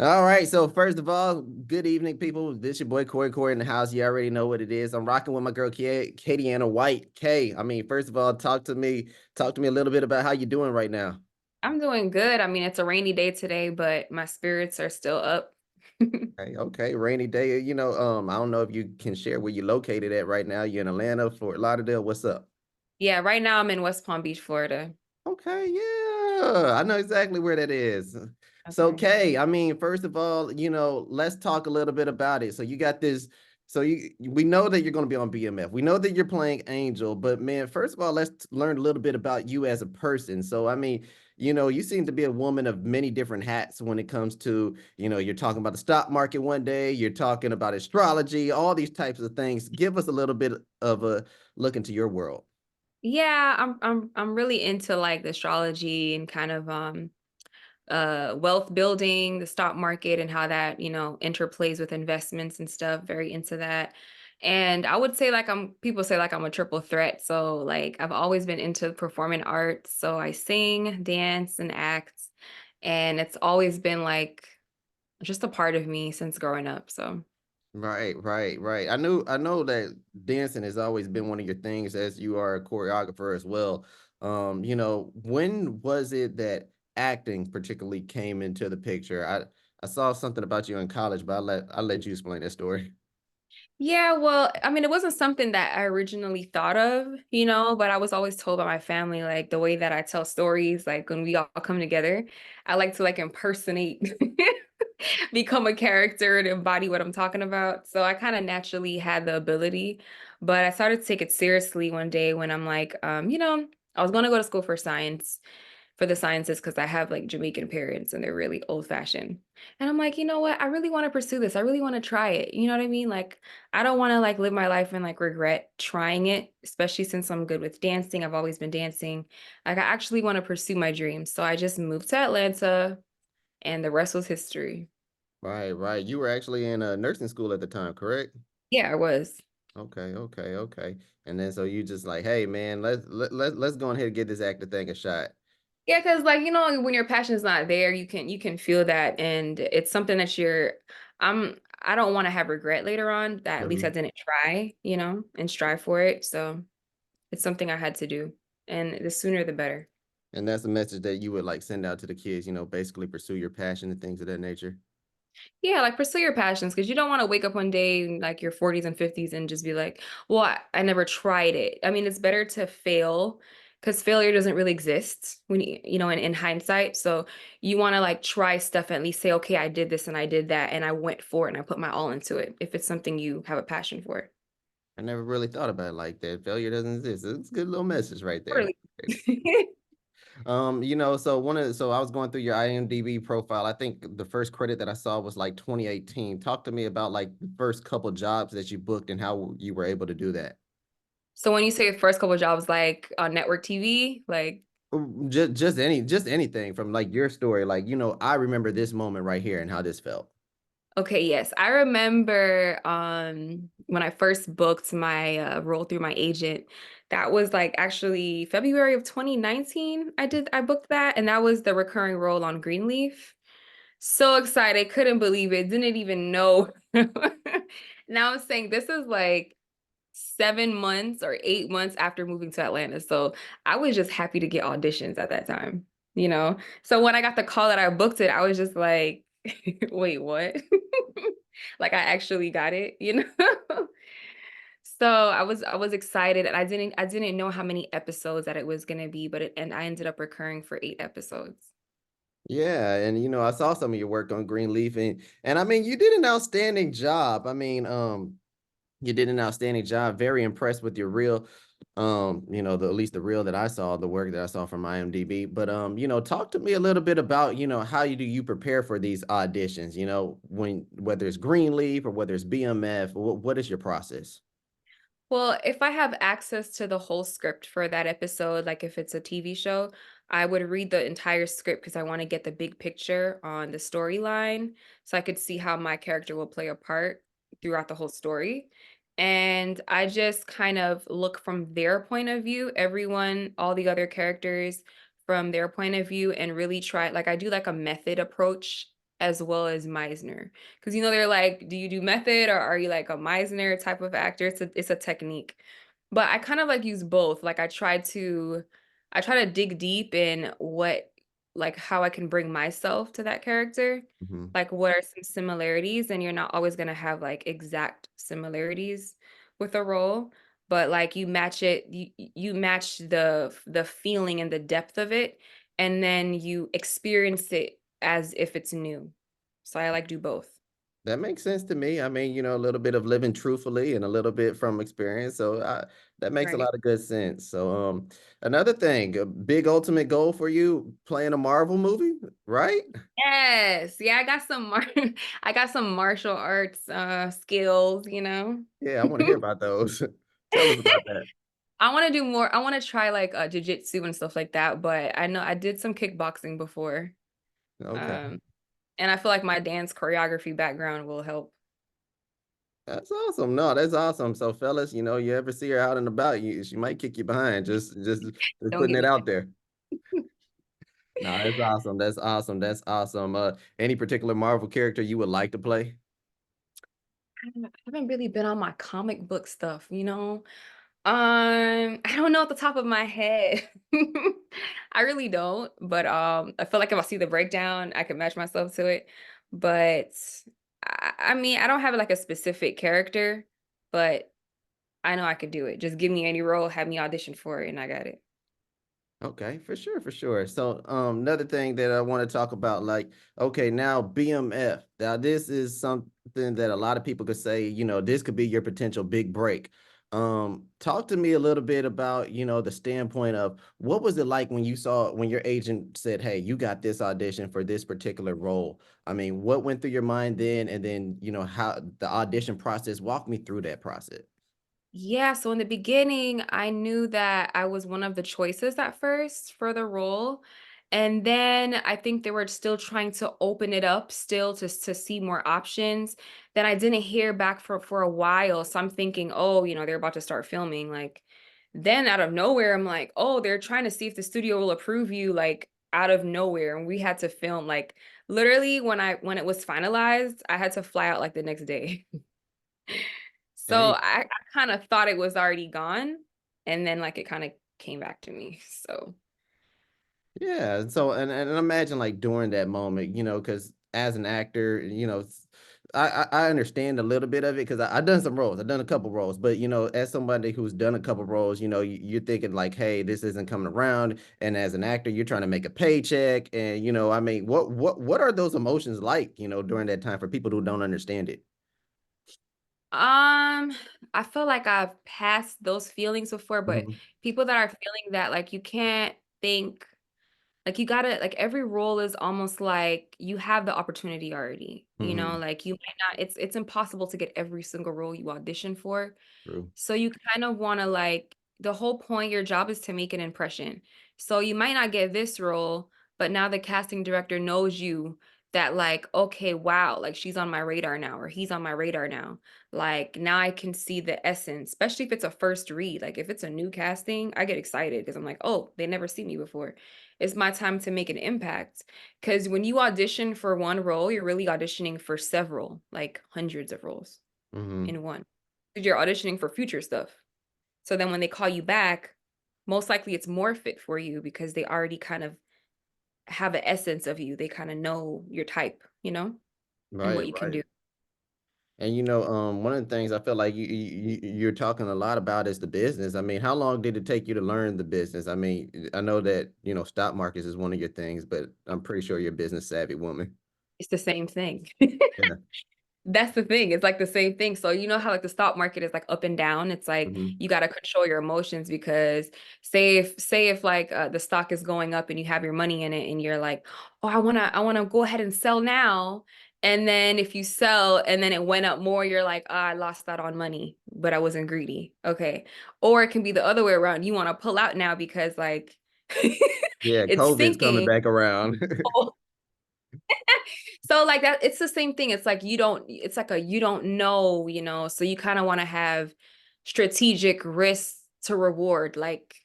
All right. So first of all, good evening, people. This your boy Corey in the house. You already know what it is. I'm rocking with my girl Kadianne Whyte. I mean, first of all, talk to me a little bit about how you doing right now. I'm doing good. I mean, it's a rainy day today, but my spirits are still up. Okay, rainy day. I don't know if you can share where you're located at right now. You're in Atlanta, Fort Lauderdale. What's up? Yeah, right now I'm in West Palm Beach, Florida. Okay, yeah, I know exactly where that is. So, Okay. Kay, I mean, first of all, let's talk a little bit about it. So you got this. We know that you're going to be on BMF. We know that you're playing Angel, but man, first of all, let's learn a little bit about you as a person. So, I mean, you seem to be a woman of many different hats when it comes to, you're talking about the stock market one day, you're talking about astrology, all these types of things. Give us a little bit of a look into your world. Yeah, I'm really into like the astrology and kind of wealth building, the stock market and how that, interplays with investments and stuff. Very into that. And I would say like people say like I'm a triple threat. So like I've always been into performing arts. So I sing, dance, and act. And it's always been like just a part of me since growing up. So Right. I know that dancing has always been one of your things as you are a choreographer as well. When was it that acting particularly came into the picture? I saw something about you in college, but I'll let you explain that story. yeah, well, I mean, it wasn't something that I originally thought of, but I was always told by my family, like the way that I tell stories, like when we all come together, I like to like impersonate, become a character and embody what I'm talking about. So I kind of naturally had the ability, but I started to take it seriously one day when I'm like, I was going to go to school for the sciences because I have like Jamaican parents and they're really old fashioned. And I'm like, you know what? I really want to pursue this. I really want to try it. You know what I mean? Like, I don't want to like live my life and like regret trying it, especially since I'm good with dancing. I've always been dancing. Like, I actually want to pursue my dreams. So I just moved to Atlanta and the rest was history. Right. You were actually in a nursing school at the time, correct? Yeah, I was. Okay. And then so you just like, hey man, let's go ahead and get this actor thing a shot. Yeah, because like when your passion is not there, you can feel that, and it's something that I don't want to have regret later on that at least I Mhm. didn't try, and strive for it. So it's something I had to do, and the sooner the better. And that's the message that you would like send out to the kids, basically pursue your passion and things of that nature. Yeah, like pursue your passions because you don't want to wake up one day in like your 40s and 50s and just be like, well, I never tried it. I mean, it's better to fail because failure doesn't really exist when in hindsight. So you want to like try stuff and at least say, okay, I did this and I did that and I went for it and I put my all into it if it's something you have a passion for. I never really thought about it like that. Failure doesn't exist. It's a good little message right there. Really. So I was going through your IMDb profile. I think the first credit that I saw was like 2018. Talk to me about like the first couple jobs that you booked and how you were able to do that. So when you say the first couple of jobs like on network TV, like Just anything from like your story. Like, I remember this moment right here and how this felt. okay, yes. I remember when I first booked my role through my agent. That was like actually February of 2019. I booked that and that was the recurring role on Greenleaf. So excited, couldn't believe it. Didn't even know. Now I'm saying this is like 7 months or 8 months after moving to Atlanta. So I was just happy to get auditions at that time. So when I got the call that I booked it, I was just like, wait, what? Like I actually got it. So I was excited and I didn't know how many episodes that it was gonna be, and I ended up recurring for 8 episodes. Yeah, and I saw some of your work on Greenleaf and I mean, you did an outstanding job. I mean, you did an outstanding job. Very impressed with your reel. At least the reel that I saw, the work that I saw from IMDb. But talk to me a little bit about, how you prepare for these auditions, when whether it's Greenleaf or whether it's BMF, what is your process? Well, if I have access to the whole script for that episode, like if it's a TV show, I would read the entire script because I want to get the big picture on the storyline so I could see how my character will play a part throughout the whole story. And I just kind of look from their point of view, everyone, all the other characters from their point of view, and really try, like, I do like a method approach as well as Meisner. Because you know they're like, do you do method or are you like a Meisner type of actor? It's a technique. But I kind of like use both. Like I try to dig deep in what like how I can bring myself to that character. Mhm. Like what are some similarities? And you're not always gonna have like exact similarities with a role, but like you match it, you match the feeling and the depth of it, and then you experience it as if it's new. So I like do both. That makes sense to me. I mean, a little bit of living truthfully and a little bit from experience. So that makes a Right. lot of good sense. So another thing, a big ultimate goal for you playing a Marvel movie, right? Yes. Yeah, I got some martial arts skills, you know. Yeah, I want to hear about those. Tell us about that. I want to do more. I want to try like jujitsu and stuff like that, but I know I did some kickboxing before. Okay. Um, and I feel like my dance choreography background will help. That's awesome. No, that's awesome. So fellas, you ever see her out and about, she might kick you behind. Just Don't putting get it me out there. No, that's awesome. That's awesome. That's awesome. Any particular Marvel character you would like to play? I haven't really been on my comic book stuff, you know? I don't know at the top of my head. I really don't, but I feel like if I see the breakdown, I can match myself to it. But I mean, I don't have like a specific character, but I know I could do it. Just give me any role, have me audition for it, and I got it. Okay, for sure, for sure. So, another thing that I want to talk about, like, okay, now BMF. Now, this is something that a lot of people could say, this could be your potential big break. Talk to me a little bit about, the standpoint of what was it like when your agent said, "Hey, you got this audition for this particular role." I mean, what went through your mind then, and then, how the audition process. Walk me through that process. Yeah, so in the beginning, I knew that I was one of the choices at first for the role. And then I think they were still trying to open it up still to see more options. Then I didn't hear back for a while. So I'm thinking, oh, they're about to start filming. Like then out of nowhere, I'm like, oh, they're trying to see if the studio will approve you, like out of nowhere. And we had to film like literally when it was finalized, I had to fly out like the next day. So Dang. I kind of thought it was already gone, and then like it kind of came back to me. So Yeah. So, and imagine like during that moment, because as an actor, I understand a little bit of it because I've done some roles. I've done a couple roles, but as somebody who's done a couple roles, you're thinking like, hey, this isn't coming around. And as an actor, you're trying to make a paycheck. And I mean, what are those emotions like, during that time for people who don't understand it? I feel like I've passed those feelings before, but Mhm. people that are feeling that like you can't think like you gotta like every role is almost like you have the opportunity already, Mhm. like you might not it's impossible to get every single role you audition for. True. So you kind of want to like the whole point, your job is to make an impression. So you might not get this role, but now the casting director knows you that like, okay, wow, like she's on my radar now or he's on my radar now. Like now I can see the essence, especially if it's a first read. Like if it's a new casting, I get excited because I'm like, oh, they never see me before. It's my time to make an impact. Because when you audition for one role, you're really auditioning for several, like hundreds of roles Mhm. in one. 'Cause you're auditioning for future stuff. So then when they call you back, most likely it's more fit for you because they already kind of have an essence of you. They kind of know your type, and Right. what you can Right. do. And one of the things I feel like you're talking a lot about is the business. I mean, how long did it take you to learn the business? I mean, I know that stock markets is one of your things, but I'm pretty sure you're a business savvy woman. It's the same thing. Yeah. That's the thing. It's like the same thing. So you know how like the stock market is like up and down. It's like Hmm. you got to control your emotions because say if like the stock is going up and you have your money in it and you're like, "Oh, I want to go ahead and sell now." And then if you sell and then it went up more, you're like, "Ah, I lost that on money, but I wasn't greedy." Okay. Or it can be the other way around. You want to pull out now because like Yeah, it's COVID's coming sinking. back around. So like that, it's the same thing. It's like it's like a you don't know, so you kind of want to have strategic risk to reward. Like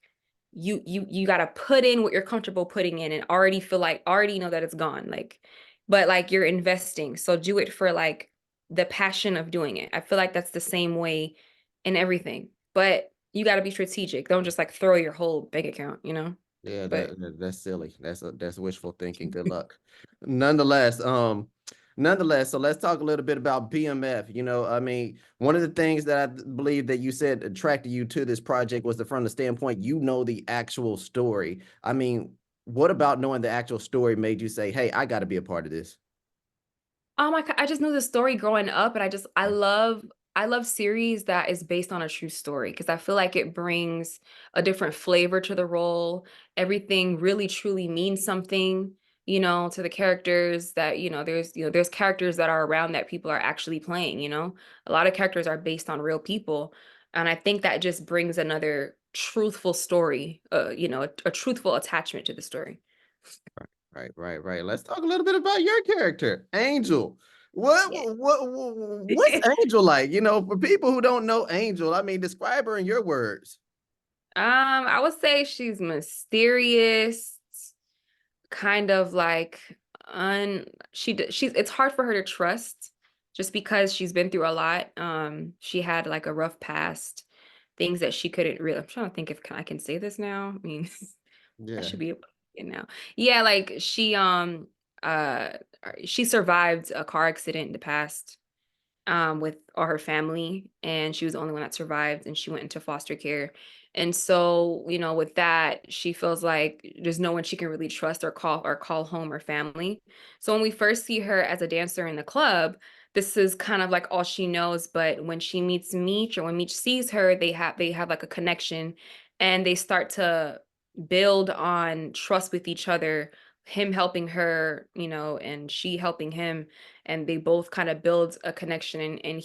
you got to put in what you're comfortable putting in and already know that it's gone. Like but like you're investing. So do it for like the passion of doing it. I feel like that's the same way in everything. But you got to be strategic. Don't just like throw your whole bank account, you know? Yeah, But that's silly. That's wishful thinking. Good luck. Nonetheless, so let's talk a little bit about BMF. You know, I mean, one of the things that I believe that you said attracted you to this project was from the standpoint you know the actual story. I mean, what about knowing the actual story made you say, "Hey, I got to be a part of this"? oh my God, I just knew the story growing up, and I love series that is based on a true story because I feel like it brings a different flavor to the role. Everything really truly means something, to the characters that, there's characters that are around that people are actually playing. A lot of characters are based on real people. And I think that just brings another truthful story, a truthful attachment to the story. Right. Let's talk a little bit about your character, Angel. What's Angel like? You know, for people who don't know Angel, I mean, describe her in your words. I would say she's mysterious, kind of like she's it's hard for her to trust just because she's been through a lot. She had like a rough past, things that she couldn't really. I'm trying to think if I can say this now. I mean, I Yeah. should be able to say it now. Yeah, like uh she survived a car accident in the past with all her family, and she was the only one that survived, and she went into foster care. And so, with that, she feels like there's no one she can really trust or call home her family. So when we first see her as a dancer in the club, this is kind of like all she knows. But when she meets Meech, or when Meech sees her, they have like a connection, and they start to build on trust with each other, him helping her, and she helping him, and they both kind of build a connection, and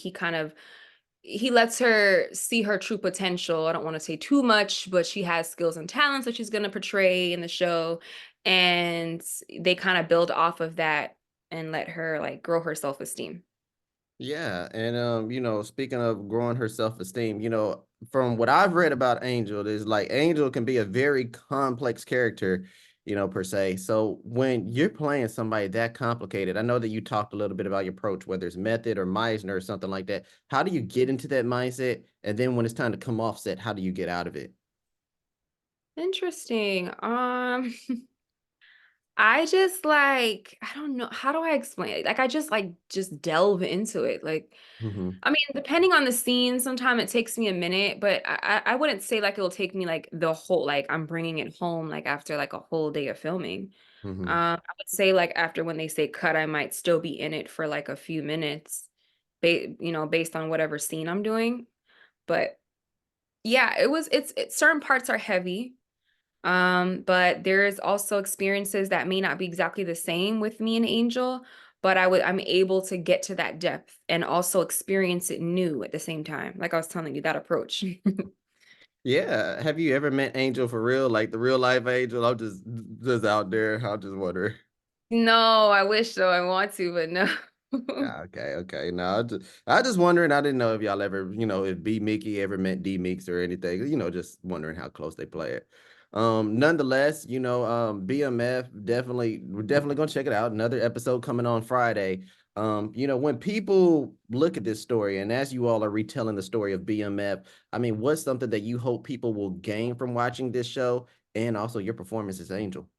he lets her see her true potential. I don't want to say too much, but she has skills and talents that she's going to portray in the show, and they kind of build off of that and let her like grow her self-esteem. Yeah, and speaking of growing her self-esteem, from what I've read about Angel, is like Angel can be a very complex character, per se. So when you're playing somebody that complicated, I know that you talked a little bit about your approach, whether it's method or Meisner or something like that. How do you get into that mindset? And then when it's time to come off set, how do you get out of it? Interesting. I just like, I don't know, how do I explain it? Like I just delve into it. Like, Hmm. I mean, depending on the scene, sometimes it takes me a minute, but I wouldn't say like it'll take me like the whole, like I'm bringing it home like after like a whole day of filming. Hmm. I would say like after when they say cut, I might still be in it for like a few minutes, based on whatever scene I'm doing. But yeah, it's certain parts are heavy. But there's also experiences that may not be exactly the same with me and Angel, but I'm able to get to that depth and also experience it new at the same time. Like I was telling you, that approach. Yeah. Have you ever met Angel for real, like the real life Angel? I'm just out there. I'm just wondering. No, I wish so. I want to, but no. Yeah, okay. No, I just wondering. I didn't know if y'all ever, if B Mickey ever met D Meeks or anything. Just wondering how close they play it. Nonetheless, BMF we're definitely gonna check it out. Another episode coming on Friday. When people look at this story, and as you all are retelling the story of BMF, I mean, what's something that you hope people will gain from watching this show, and also your performance as Angel?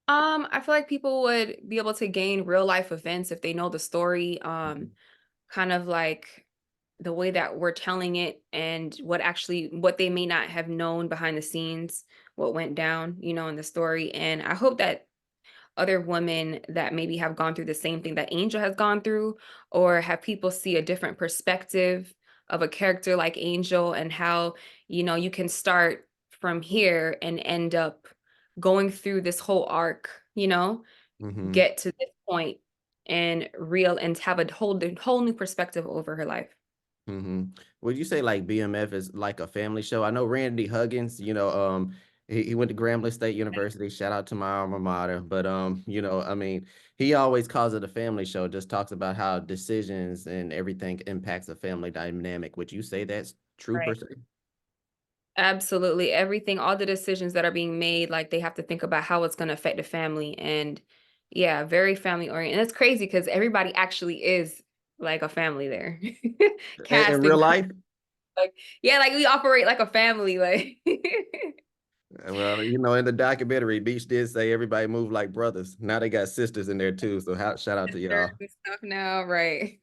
I feel like people would be able to gain real life events if they know the story. Kind of like the way that we're telling it and what they may not have known behind the scenes, what went down, in the story. And I hope that other women that maybe have gone through the same thing that Angel has gone through, or have people see a different perspective of a character like Angel, and how, you can start from here and end up going through this whole arc, Mm-hmm. get to this point and have a whole new perspective over her life. Hmm. Would you say like BMF is like a family show? I know Randy Huggins, he went to Grambling State University. Shout out to my alma mater. But I mean, he always calls it a family show, just talks about how decisions and everything impacts a family dynamic. Would you say that's true per Right. se? Absolutely. Everything, all the decisions that are being made, like they have to think about how it's going to affect the family. And Yeah, very family oriented. And it's crazy because everybody actually is like a family there. In Cast real and crew, life? like yeah, like we operate like a family. Like Well, you know, in the documentary, Beach did say everybody moved like brothers. Now they got sisters in there too. So shout out to sisters y'all. and stuff now, right?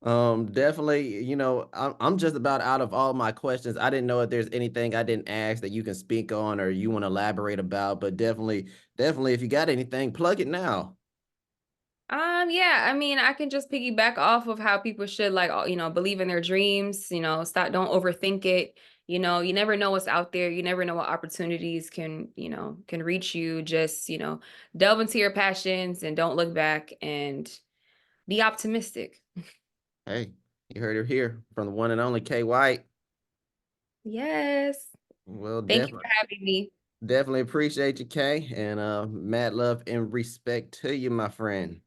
Definitely, you know, I'm just about out of all my questions. I didn't know if there's anything I didn't ask that you can speak on or you want to elaborate about, but definitely if you got anything, plug it now. Yeah, I mean, I can just piggyback off of how people should like, believe in their dreams, stop, don't overthink it. You never know what's out there. You never know what opportunities can reach you. Just, delve into your passions and don't look back and be optimistic. Hey, you heard it here from the one and only K White. Yes. Well, Thank you for having me. definitely appreciate you, Kay, and mad love and respect to you, my friend.